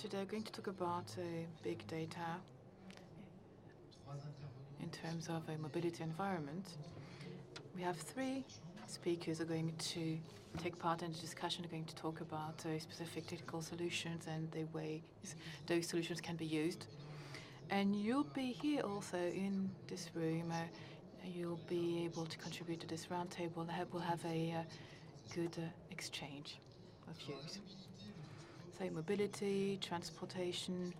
Today we're going to talk about big data in terms of a mobility environment. We have three speakers who are going to take part in the discussion. We're going to talk about specific technical solutions and the ways those solutions can be used. And you'll be here also in this room. You'll be able to contribute to this roundtable. I hope we'll have a good exchange of views. So mobility, transportation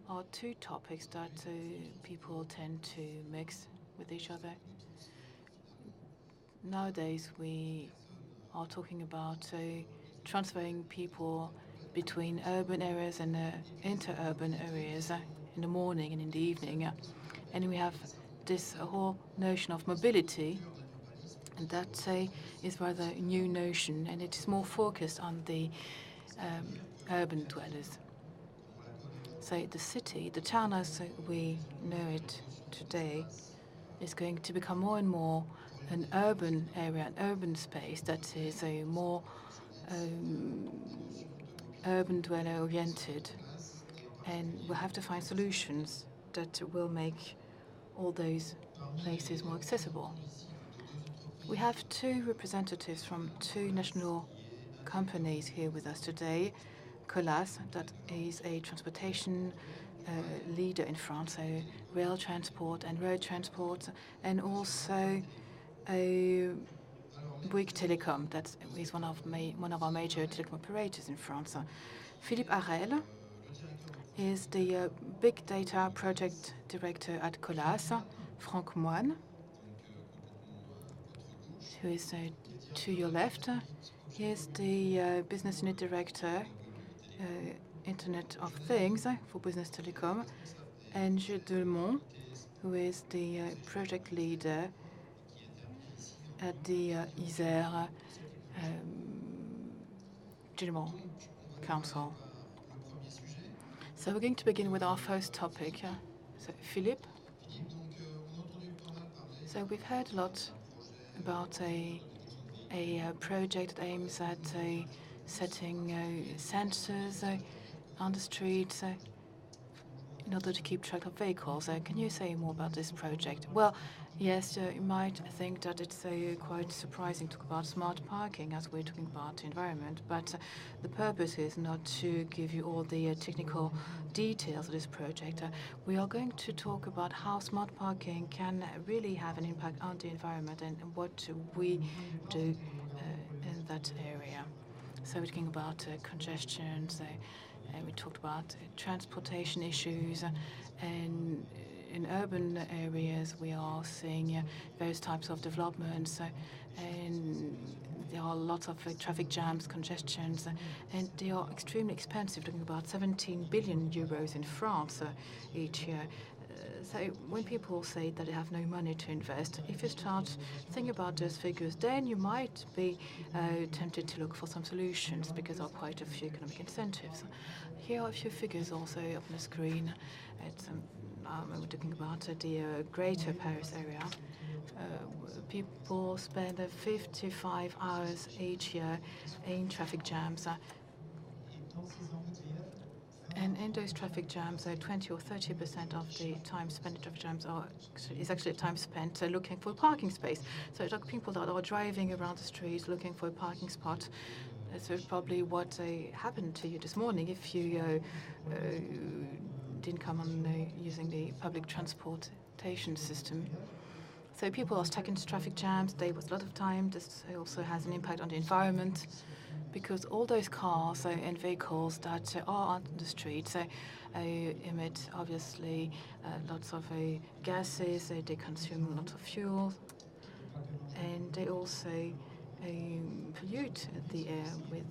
are two topics that people tend to mix with each other. Nowadays, we are talking about transferring people between urban areas and interurban areas in the morning and in the evening. And we have this whole notion of mobility, and that is rather a new notion, and it is more focused on the urban dwellers. So the city, the town as we know it today, is going to become more and more an urban area, an urban space that is a more urban dweller oriented. And we'll have to find solutions that will make all those places more accessible. We have two representatives from two national companies here with us today. Colas, that is a transportation leader in France, so rail transport and road transport, and also Bouygues Telecom, that is one of our major telecom operators in France. Philippe Harel is the big data project director at Colas. Franck Moine, who is to your left, he is the business unit director, Internet of Things for Business Telecom, and Gilles Delmont, who is the project leader at the Isère General Council. So we're going to begin with our first topic. So Philippe. So we've heard a lot about a project that aims at setting sensors on the streets in order to keep track of vehicles. Can you say more about this project? Well, yes, you might think that it's quite surprising to talk about smart parking as we're talking about the environment, but the purpose is not to give you all the technical details of this project. We are going to talk about how smart parking can really have an impact on the environment and what we do in that area. So we're talking about congestion, and we talked about transportation issues, and in urban areas we are seeing various types of developments, and there are lots of traffic jams, congestions, and they are extremely expensive, talking about 17 billion euros in France each year. So when people say that they have no money to invest, if you start thinking about those figures, then you might be tempted to look for some solutions because there are quite a few economic incentives. Here are a few figures also up on the screen. We're talking about the greater Paris area. People spend 55 hours each year in traffic jams. And in those traffic jams, 20 or 30% of the time spent in traffic jams is actually time spent looking for a parking space. So it's like people that are driving around the streets looking for a parking spot. So probably what happened to you this morning if you didn't come on using the public transportation system. So people are stuck in traffic jams. There was a lot of time. This also has an impact on the environment, because all those cars and vehicles that are on the streets emit, obviously, lots of gases. They consume a lot of fuel, and they also pollute the air with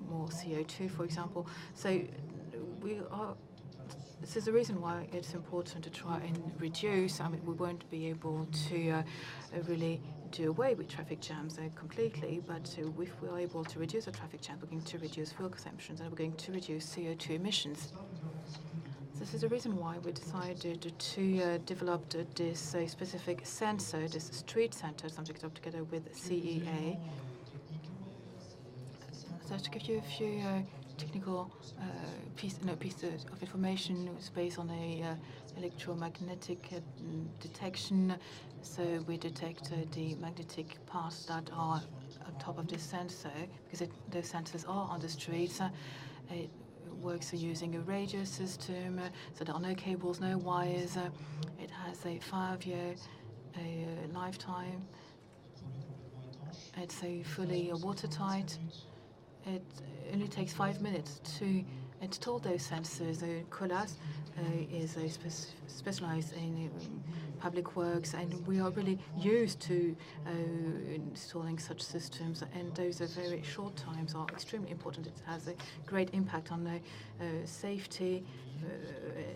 more CO2, for example. So this is the reason why it's important to try and reduce. I mean, we won't be able to really do away with traffic jams completely, but if we are able to reduce the traffic jams, we're going to reduce fuel consumption and we're going to reduce CO2 emissions. This is the reason why we decided to develop this specific sensor, this street sensor, something together with CEA. So to give you a few technical piece of information was based on a electromagnetic detection. So we detect the magnetic parts that are on top of this sensor, because those sensors are on the streets. It works using a radio system, so there are no cables, no wires. It has a 5-year lifetime. It's fully watertight. It only takes 5 minutes to install those sensors. Colas is specialized in public works, and we are really used to installing such systems, and those are very short times are extremely important. It has a great impact on the safety.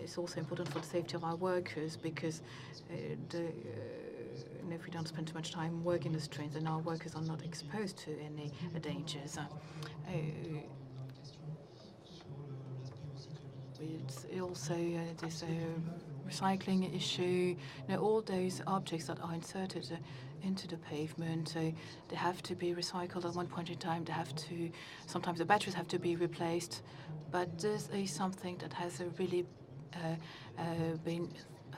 It's also important for the safety of our workers, because if we don't spend too much time working the streets, then our workers are not exposed to any dangers. It's also this recycling issue. All those objects that are inserted into the pavement, they have to be recycled at one point in time. Sometimes the batteries have to be replaced. But this is something that has really been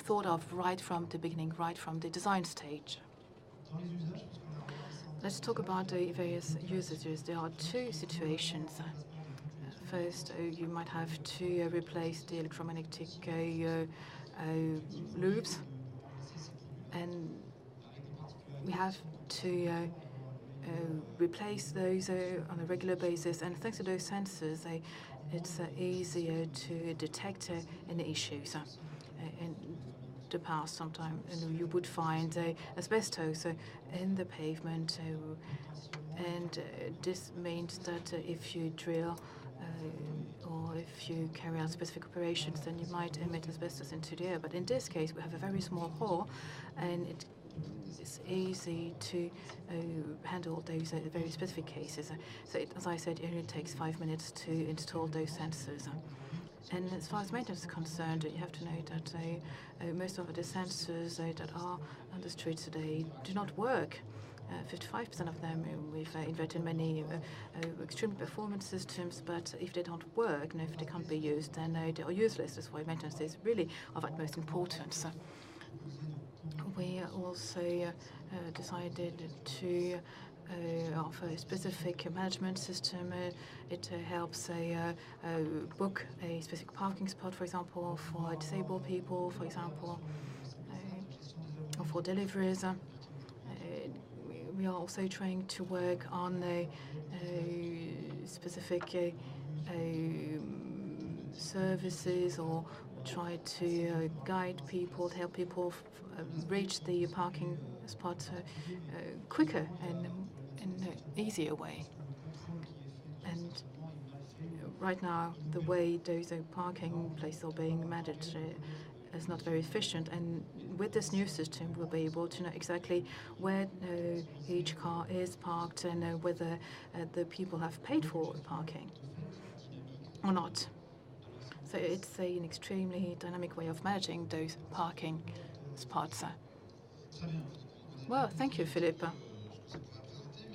thought of right from the beginning, right from the design stage. Let's talk about the various usages. There are two situations. First, you might have to replace the electromagnetic loops, and we have to replace those on a regular basis. And thanks to those sensors, it's easier to detect any issues. In the past, sometimes you would find asbestos in the pavement, and this means that if you drill or if you carry out specific operations, then you might emit asbestos into the air. But in this case, we have a very small hole, and it's easy to handle those very specific cases. So as I said, it only takes 5 minutes to install those sensors. And as far as maintenance is concerned, you have to know that most of the sensors that are on the streets today do not work. 55% of them, we've invented many extreme performance systems, but if they don't work and if they can't be used, then they are useless. That's why maintenance is really of utmost importance. We also decided to offer a specific management system. It helps book a specific parking spot, for example, for disabled people, for example, or for deliveries. We are also trying to work on specific services, or try to guide people, to help people reach the parking spot quicker and in an easier way. And right now, the way those parking places are being managed is not very efficient. And with this new system, we'll be able to know exactly where each car is parked and whether the people have paid for parking or not. So it's an extremely dynamic way of managing those parking spots. Well, thank you, Philippe.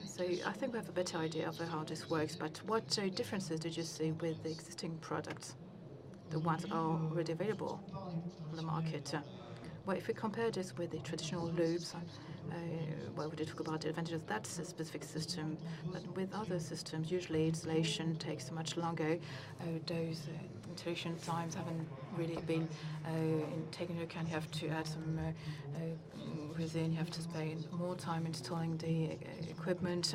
So I think we have a better idea of how this works, but what differences did you see with the existing products, the ones that are already available on the market? Well, if we compare this with the traditional loops, well, we did talk about the advantages of that specific system, but with other systems, usually installation takes much longer. Those installation times haven't really been taken into account. You have to add some resin, you have to spend more time installing the equipment,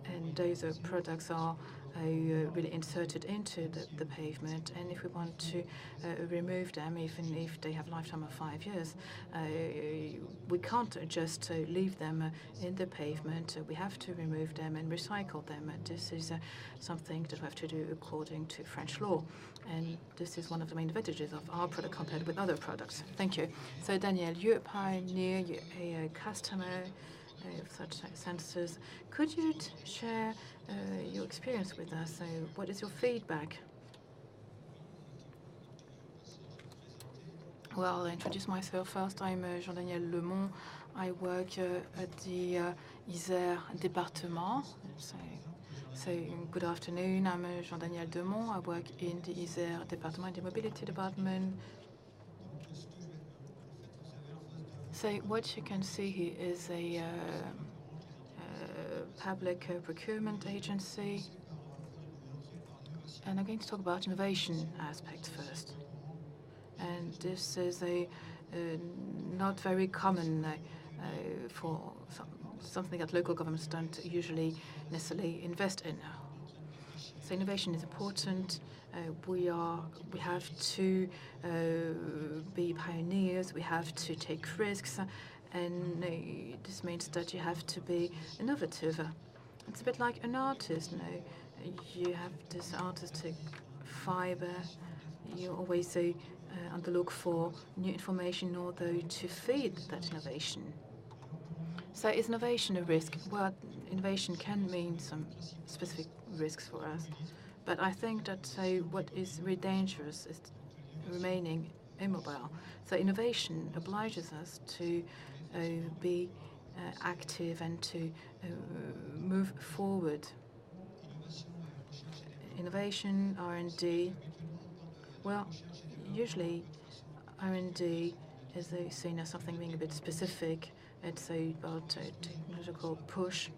and those products are really inserted into the pavement. And if we want to remove them, even if they have a lifetime of 5 years, we can't just leave them in the pavement. We have to remove them and recycle them. And this is something that we have to do according to French law. And this is one of the main advantages of our product compared with other products. Thank you. So Daniel, you're a pioneer, you're a customer of such sensors. Could you share your experience with us? So what is your feedback? Well, I'll introduce myself first. I'm Jean-Daniel Lemont. I work at the Isère département. It's So, good afternoon. I'm Jean-Daniel Demont. I work in the Isère department, the mobility department. So, what you can see here is a public procurement agency. And I'm going to talk about innovation aspects first. And this is a not very common for something that local governments don't usually necessarily invest in. So innovation is important. We have to be pioneers. We have to take risks, and this means that you have to be innovative. It's a bit like an artist. You have this artistic fiber. You always on the look for new information in order to feed that innovation. So is innovation a risk? Well, innovation can mean some specific risks for us. But I think that what is really dangerous is remaining immobile. So innovation obliges us to be active and to move forward. Innovation, R&D, well, usually R&D is seen as something being a bit specific. It's about a technological push.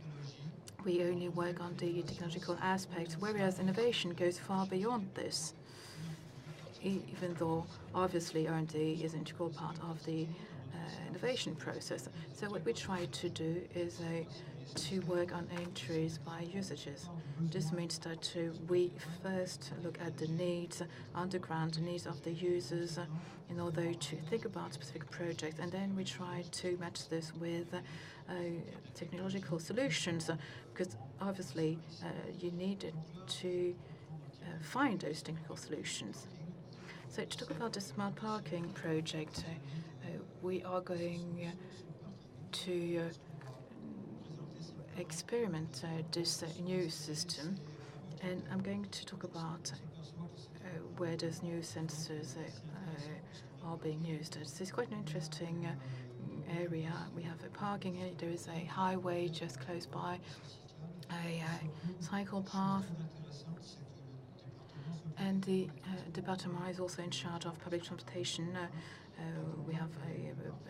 We only work on the technological aspects, whereas innovation goes far beyond this, even though obviously R&D is an integral part of the innovation process. So what we try to do is to work on entries by usages. This means that we first look at the needs, underground the needs of the users in order to think about specific projects, and then we try to match this with technological solutions, because obviously you need to find those technical solutions. So to talk about the smart parking project, we are going to experiment this new system, and I'm going to talk about where those new sensors are being used. It's quite an interesting area. We have a parking area. There is a highway just close by, a cycle path, and the department is also in charge of public transportation. We have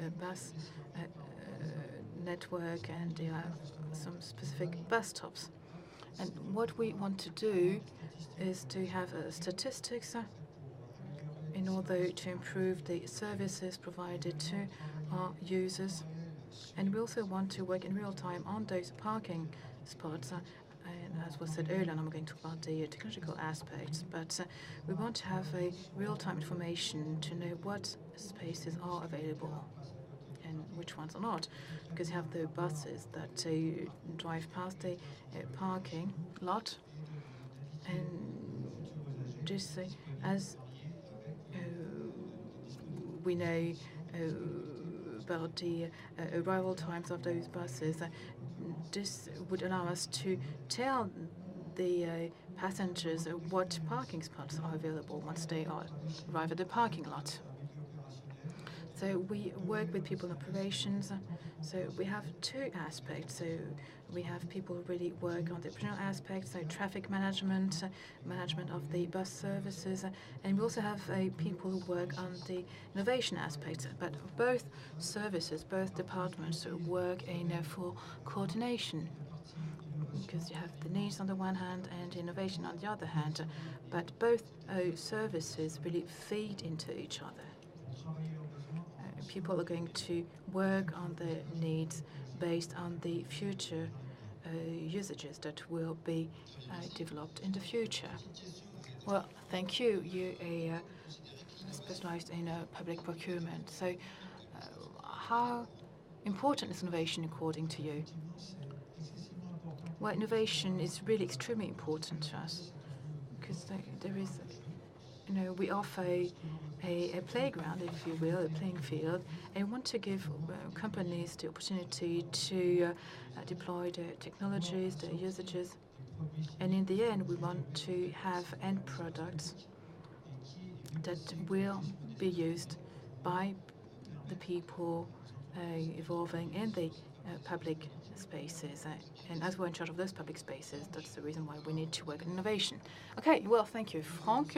a bus network, and there are some specific bus stops. And what we want to do is to have statistics in order to improve the services provided to our users. And we also want to work in real time on those parking spots. And as was said earlier, and I'm going to talk about the technological aspects, but we want to have a real-time information to know what spaces are available and which ones are not, because you have the buses that drive past the parking lot, and just as we know about the arrival times of those buses, this would allow us to tell the passengers what parking spots are available once they arrive at the parking lot. So we work with people in operations. So we have two aspects. So we have people who really work on the operational aspects, so traffic management, management of the bus services, and we also have people who work on the innovation aspects. But both services, both departments work in full coordination, because you have the needs on the one hand and innovation on the other hand. But both services really feed into each other. People are going to work on the needs based on the future usages that will be developed in the future. Well, thank you. You specialized in public procurement. So how important is innovation according to you? Well, innovation is really extremely important to us, because there is, we offer a playground, if you will, a playing field, and we want to give companies the opportunity to deploy their technologies, their usages, and in the end, we want to have end products that will be used by the people evolving in the public spaces. And as we're in charge of those public spaces, that's the reason why we need to work on innovation. Okay, well, thank you, Frank.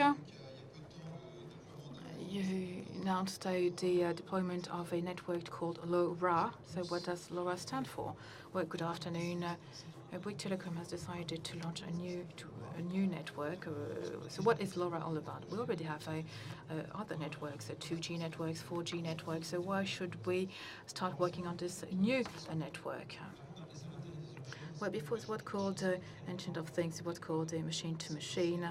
You announced the deployment of a network called LoRa. So what does LoRa stand for? Well, good afternoon. Bouygues Telecom has decided to launch a new network. So what is LoRa all about? We already have other networks, 2G networks, 4G networks. So why should we start working on this new network? Well, before it's what called Internet of Things, what's called a machine-to-machine.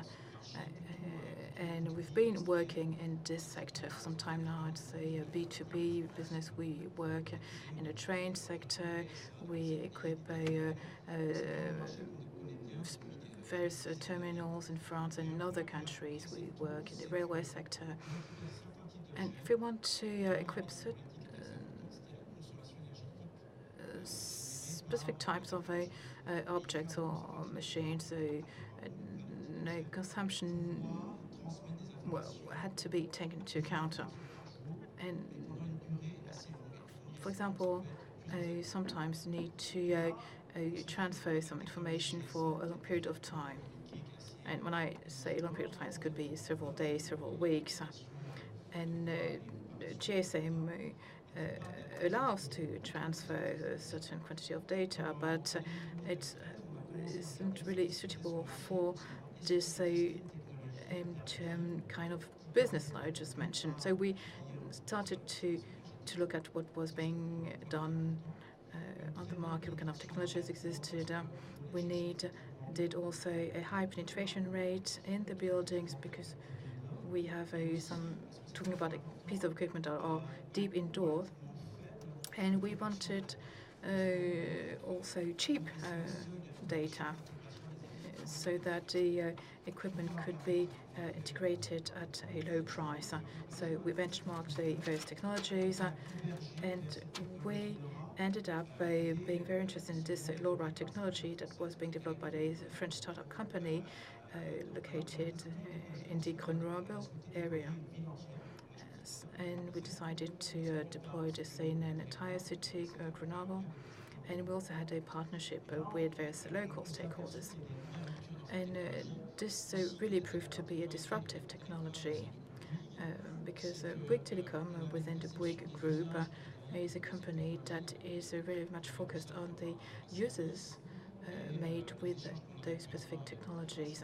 And we've been working in this sector for some time now. It's a B2B business. We work in the train sector. We equip various terminals in France and in other countries. We work in the railway sector. And if we want to equip specific types of objects or machines, consumption had to be taken into account. And for example, sometimes need to transfer some information for a long period of time. And when I say a long period of time, it could be several days, several weeks. And GSM allows to transfer a certain quantity of data, but it isn't really suitable for this kind of business that I just mentioned. So we started to look at what was being done on the market, what kind of technologies existed. We did also a high penetration rate in the buildings, because we have talking about a piece of equipment that are deep indoors, and we wanted also cheap data, so that the equipment could be integrated at a low price. So we benchmarked the various technologies, and we ended up being very interested in this LoRa technology that was being developed by the French startup company located in the Grenoble area. And we decided to deploy this in an entire city, Grenoble. And we also had a partnership with various local stakeholders. And this really proved to be a disruptive technology, because Bouygues Telecom, within the Bouygues Group, is a company that is very much focused on the users made with those specific technologies.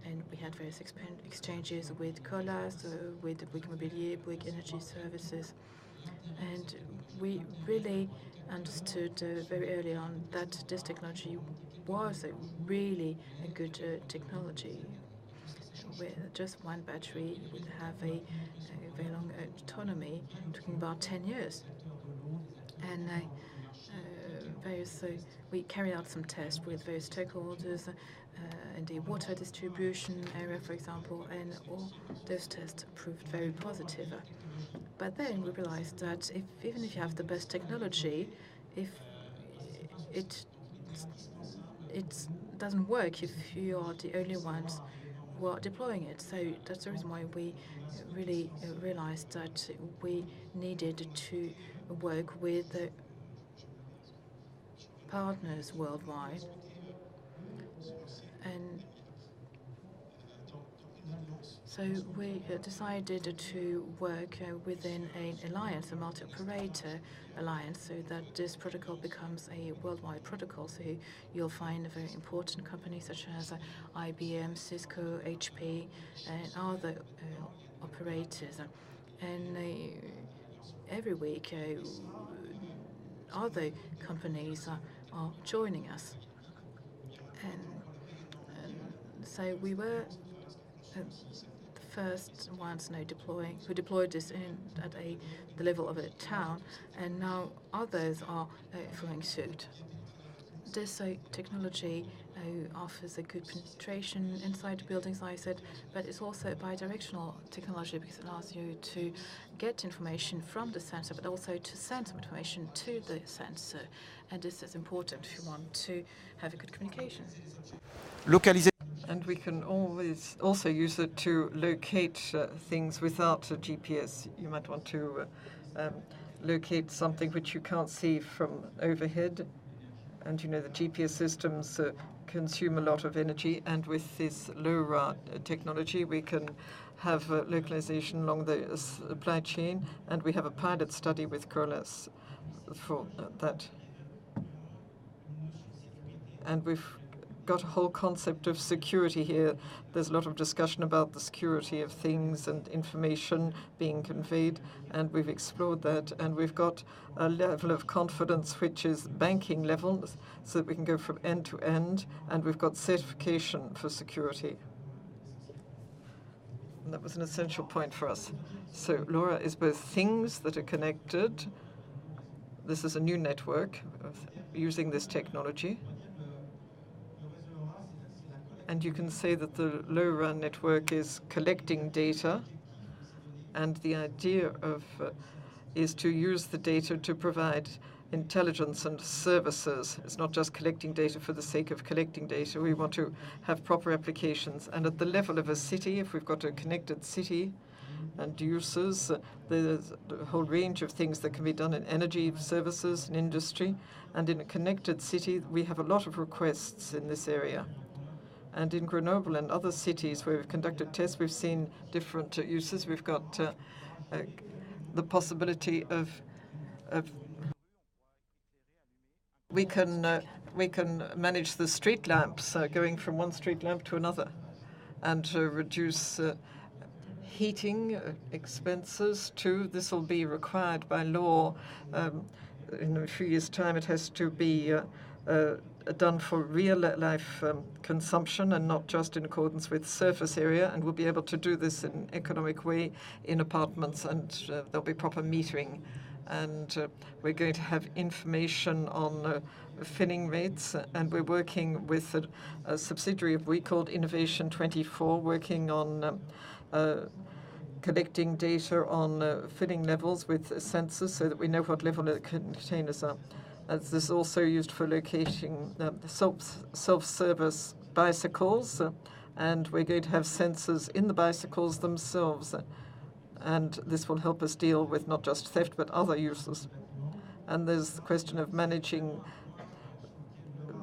And we had various exchanges with Colas, with Bouygues Immobilier, Bouygues Energy Services. And we really understood very early on that this technology was really a good technology. With just one battery, you would have a very long autonomy, talking about 10 years. And we carried out some tests with various stakeholders in the water distribution area, for example, and all those tests proved very positive. But then we realized that even if you have the best technology, if it doesn't work if you are the only ones who are deploying it. So that's the reason why we really realized that we needed to work with partners worldwide. And so we decided to work within an alliance, a multi-operator alliance, so that this protocol becomes a worldwide protocol. So you'll find very important companies such as IBM, Cisco, HP, and other operators. And every week, other companies are joining us. And so we were the first ones who deployed this at the level of a town, and now others are following suit. This technology offers a good penetration inside the buildings, like I said, but it's also a bidirectional technology, because it allows you to get information from the sensor, but also to send some information to the sensor. And this is important if you want to have a good communication. And we can always also use it to locate things without a GPS. You might want to locate something which you can't see from overhead. And you know, the GPS systems consume a lot of energy, and with this LoRa technology, we can have localization along the supply chain, and we have a pilot study with Colas for that. And we've got a whole concept of security here. There's a lot of discussion about the security of things and information being conveyed, and we've explored that, and we've got a level of confidence which is banking level, so that we can go from end to end, and we've got certification for security. And that was an essential point for us. So LoRa is both things that are connected. This is a new network using this technology. And you can say that the LoRa network is collecting data, and the idea is to use the data to provide intelligence and services. It's not just collecting data for the sake of collecting data. We want to have proper applications. And at the level of a city, if we've got a connected city and users, there's a whole range of things that can be done in energy services and industry. And in a connected city, we have a lot of requests in this area. And in Grenoble and other cities where we've conducted tests, we've seen different uses. We've got the possibility of we can manage the street lamps going from one street lamp to another, and reduce heating expenses too. This will be required by law. In a few years' time, it has to be done for real life consumption and not just in accordance with surface area, and we'll be able to do this in an economic way in apartments, and there'll be proper metering. And we're going to have information on filling rates, and we're working with a subsidiary of Bouygues called Innovation 24, working on collecting data on filling levels with sensors so that we know what level the containers are. This is also used for locating self-service bicycles, and we're going to have sensors in the bicycles themselves. And this will help us deal with not just theft, but other uses. And there's the question of managing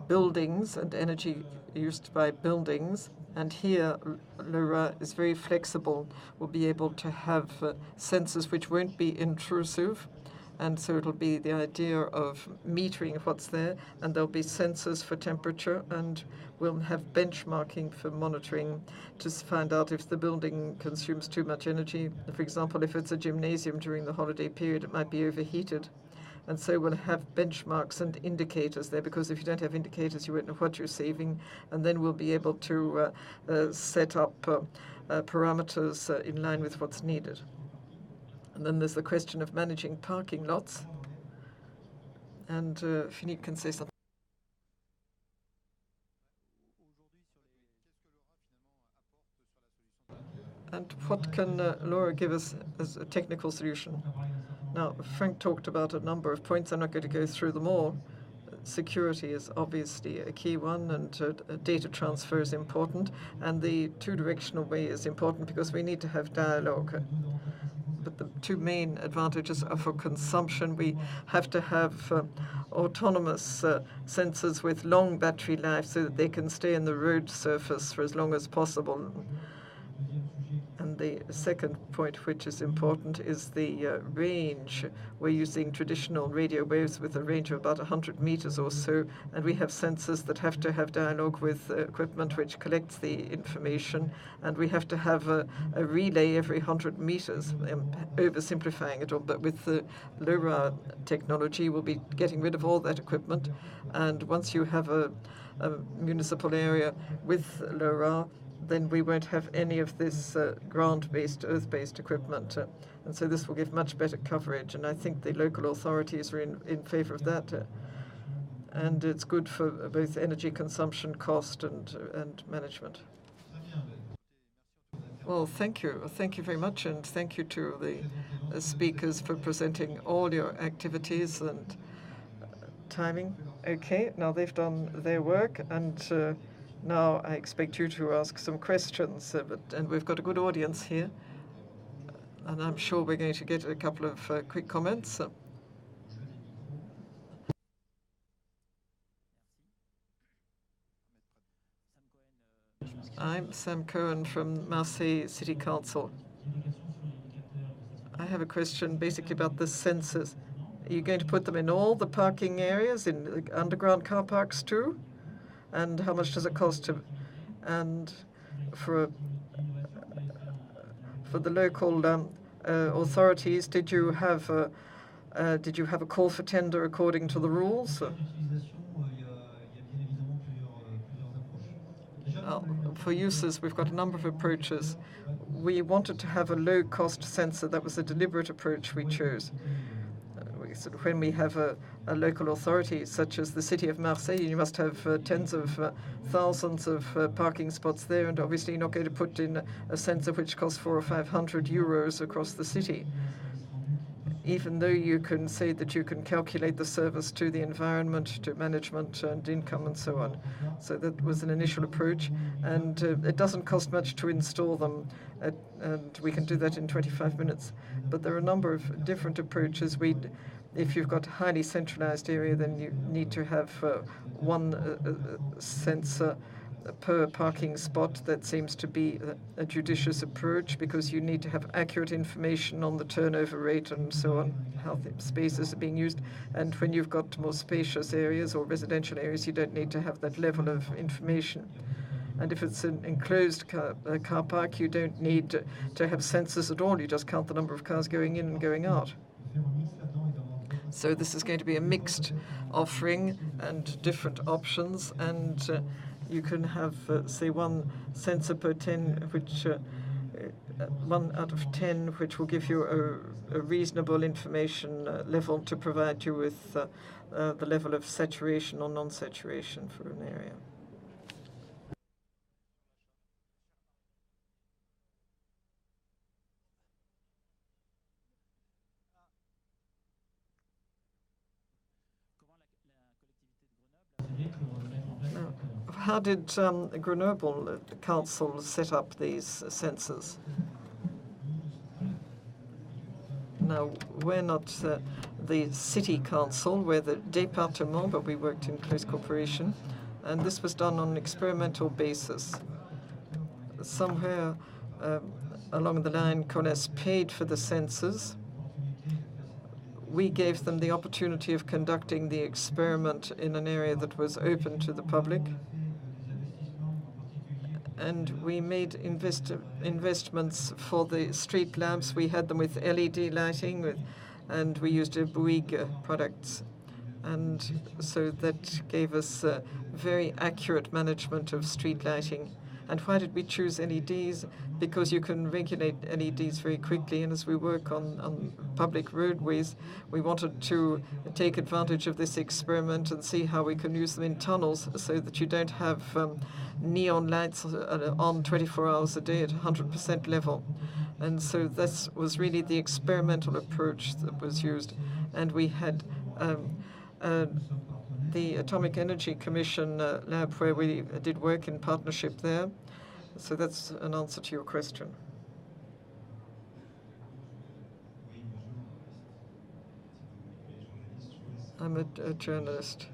buildings and energy used by buildings. And here, LoRa is very flexible. We'll be able to have sensors which won't be intrusive. And so it'll be the idea of metering what's there, and there'll be sensors for temperature, and we'll have benchmarking for monitoring to find out if the building consumes too much energy. For example, if it's a gymnasium during the holiday period, it might be overheated. And so we'll have benchmarks and indicators there, because if you don't have indicators, you won't know what you're saving. And then we'll be able to set up parameters in line with what's needed. And then there's the question of managing parking lots. And Philippe can say something. And what can LoRa give us as a technical solution? Now, Frank talked about a number of points. I'm not going to go through them all. Security is obviously a key one, and data transfer is important. And the two-directional way is important because we need to have dialogue. But the two main advantages are for consumption. We have to have autonomous sensors with long battery life so that they can stay in the road surface for as long as possible. And the second point, which is important, is the range. We're using traditional radio waves with a range of about 100 meters or so, and we have sensors that have to have dialogue with equipment which collects the information, and we have to have a relay every 100 meters. I'm oversimplifying it all, but with the LoRa technology, we'll be getting rid of all that equipment, and once you have a municipal area with LoRa, then we won't have any of this ground-based, earth-based equipment. And so this will give much better coverage. And I think the local authorities are in favor of that. And it's good for both energy consumption, cost, and management. Well, thank you. Thank you very much. And thank you to the speakers for presenting all your activities and timing. Okay, now they've done their work, and now I expect you to ask some questions, and we've got a good audience here, and I'm sure we're going to get a couple of quick comments. Sam Cohen from Marseille City Council. I have a question basically about the sensors. Are you going to put them in all the parking areas, in the underground car parks too? And how much does it cost to? And for the local authorities, did you have a call for tender according to the rules? For users, we've got a number of approaches. We wanted to have a low-cost sensor. That was a deliberate approach we chose. When we have a local authority, such as the city of Marseille, you must have tens of thousands of parking spots there, and obviously you're not going to put in a sensor which costs 400 or 500 euros across the city. Even though you can say that you can calculate the service to the environment, to management and income and so on. So that was an initial approach, and it doesn't cost much to install them, and we can do that in 25 minutes. But there are a number of different approaches. If you've got a highly centralized area, then you need to have one sensor per parking spot. That seems to be a judicious approach, because you need to have accurate information on the turnover rate and so on, how the spaces are being used. And when you've got more spacious areas or residential areas, you don't need to have that level of information. And if it's an enclosed car park, you don't need to have sensors at all. You just count the number of cars going in and going out. So this is going to be a mixed offering and different options, and you can have, say, one sensor per 10, which 1 out of 10, which will give you a reasonable information level to provide you with the level of saturation or non-saturation for an area. How did Grenoble Council set up these sensors? Now, we're not the city council, we're the département, but we worked in close cooperation, and this was done on an experimental basis. Somewhere along the line, Colas paid for the sensors. We gave them the opportunity of conducting the experiment in an area that was open to the public. And we made investments for the street lamps. We had them with LED lighting, and we used Bouygues products. And so that gave us very accurate management of street lighting. And why did we choose LEDs? Because you can regulate LEDs very quickly, and as we work on public roadways, we wanted to take advantage of this experiment and see how we can use them in tunnels, so that you don't have neon lights on 24 hours a day at 100% level. And so this was really the experimental approach that was used. And we had the Atomic Energy Commission lab, where we did work in partnership there. So that's an answer to your question. I'm a journalist.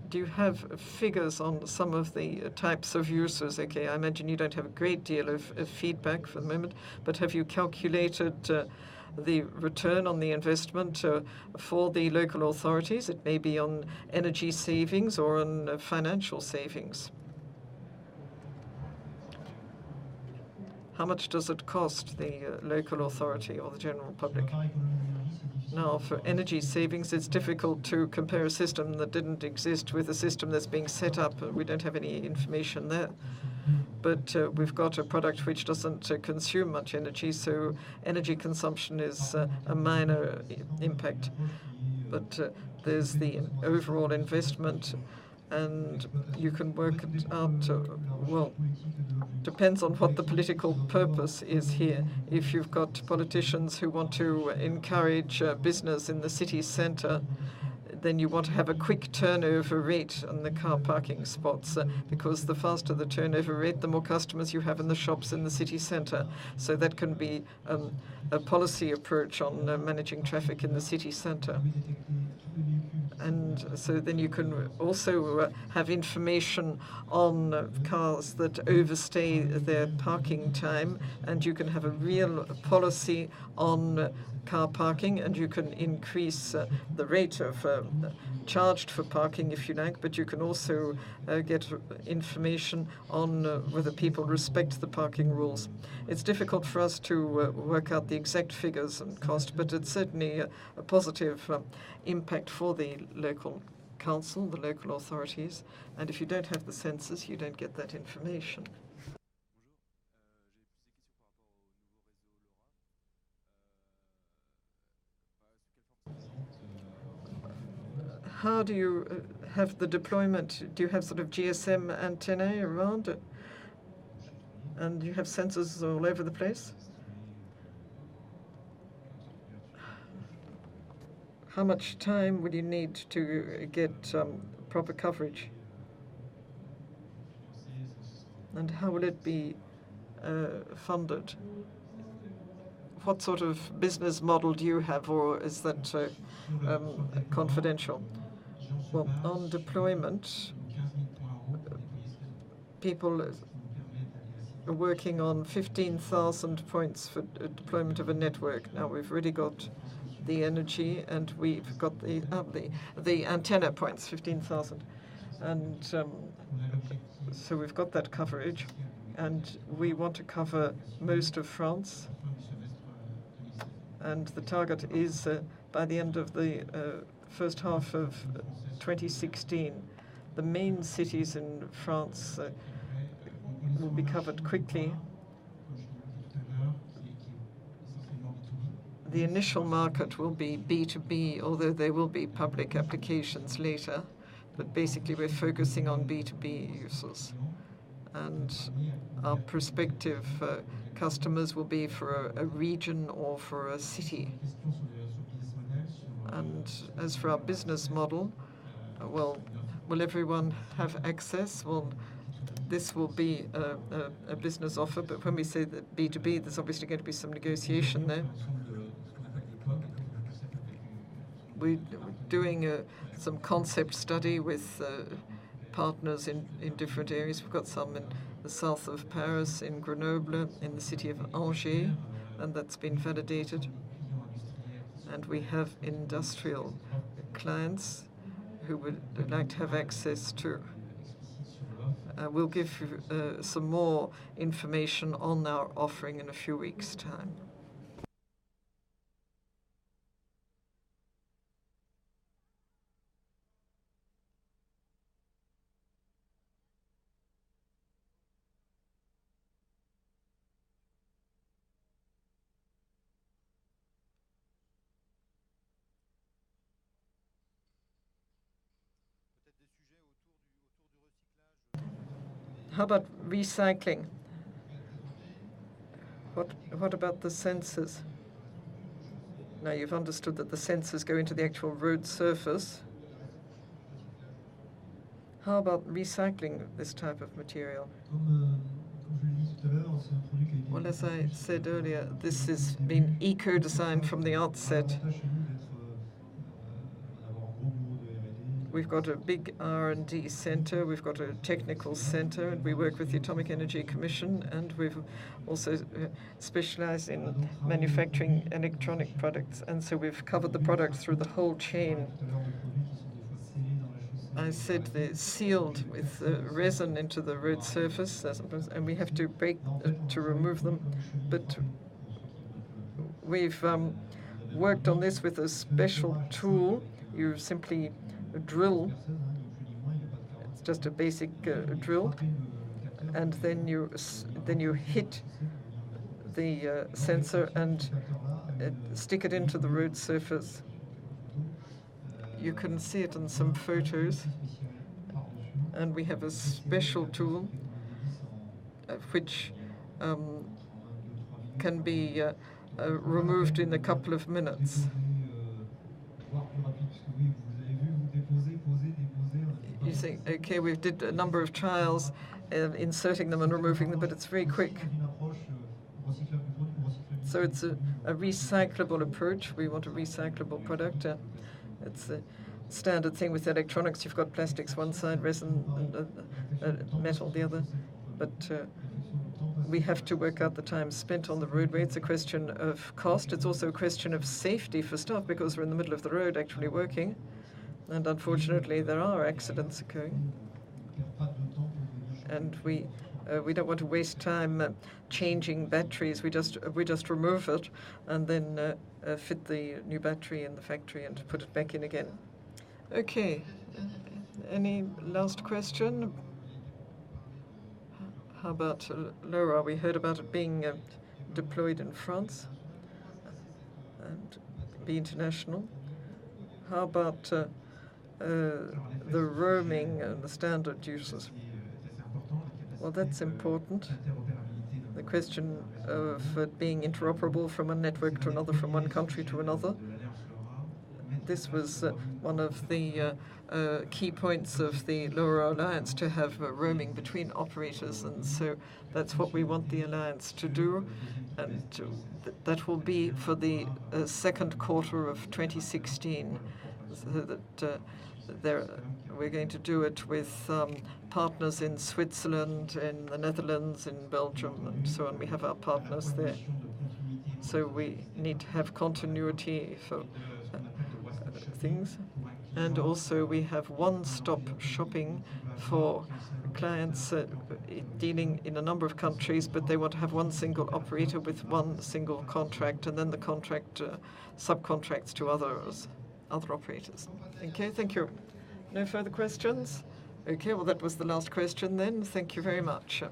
Do you have figures on some of the types of users? Okay, I imagine you don't have a great deal of feedback for the moment, but have you calculated the return on the investment for the local authorities? It may be on energy savings or on financial savings. How much does it cost the local authority or the general public? Now, for energy savings, it's difficult to compare a system that didn't exist with a system that's being set up. We don't have any information there. But we've got a product which doesn't consume much energy, so energy consumption is a minor impact. But there's the overall investment, and you can work it out, well, depends on what the political purpose is here. If you've got politicians who want to encourage business in the city centre, then you want to have a quick turnover rate on the car parking spots, because the faster the turnover rate, the more customers you have in the shops in the city centre. So that can be a policy approach on managing traffic in the city centre. And so then you can also have information on cars that overstay their parking time, and you can have a real policy on car parking, and you can increase the rate of charged for parking if you like, but you can also get information on whether people respect the parking rules. It's difficult for us to work out the exact figures and cost, but it's certainly a positive impact for the local council, the local authorities, and if you don't have the sensors, you don't get that information. How do you have the deployment? Do you have sort of GSM antennae around? And you have sensors all over the place? How much time would you need to get proper coverage? And how will it be funded? What sort of business model do you have, or is that confidential? Well, on deployment, people are working on 15,000 points for deployment of a network. Now we've already got the energy, and we've got the antenna points, 15,000, and so we've got that coverage, and we want to cover most of France. And the target is by the end of the first half of 2016. The main cities in France will be covered quickly. The initial market will be B2B, although there will be public applications later. But basically, we're focusing on B2B users. And our prospective customers will be for a region or for a city. And as for our business model, well, will everyone have access? Well, this will be a business offer, but when we say that B2B, there's obviously going to be some negotiation there. We're doing some concept study with partners in different areas. We've got some in the south of Paris, in Grenoble, in the city of Angers, and that's been validated. And we have industrial clients who would like to have access to. We'll give you some more information on our offering in a few weeks' time. How about recycling? What about the sensors? Now you've understood that the sensors go into the actual road surface. How about recycling this type of material? Well, as I said earlier, this has been eco-designed from the outset. We've got a big R&D center, we've got a technical center, and we work with the Atomic Energy Commission, and we've also specialized in manufacturing electronic products, and so we've covered the product through the whole chain. I said they're sealed with resin into the road surface, and we have to break to remove them, but we've worked on this with a special tool. You simply drill. It's just a basic drill, and then you hit the sensor and stick it into the road surface. You can see it in some photos, and we have a special tool which can be removed in a couple of minutes. You say, okay, we did a number of trials inserting them and removing them, but it's very quick. So it's a recyclable approach. We want a recyclable product. It's standard thing with electronics. You've got plastics one side, resin, and metal the other. But we have to work out the time spent on the roadway. It's a question of cost. It's also a question of safety for staff, because we're in the middle of the road actually working. And unfortunately, there are accidents occurring. And we don't want to waste time changing batteries. We just remove it and then fit the new battery in the factory and put it back in again. Okay. Any last question? How about LoRa? We heard about it being deployed in France and be international. How about the roaming and the standard uses? Well, that's important. The question of it being interoperable from one network to another, from one country to another. This was one of the key points of the LoRa Alliance, to have roaming between operators, and so that's what we want the Alliance to do, and that will be for the second quarter of 2016, so that we're going to do it with partners in Switzerland, in the Netherlands, in Belgium, and so on. We have our partners there. So we need to have continuity for things. And also we have one-stop shopping for clients dealing in a number of countries, but they want to have one single operator with one single contract, and then the contract subcontracts to other operators. Okay, thank you. No further questions? Okay, well, that was the last question then. Thank you very much.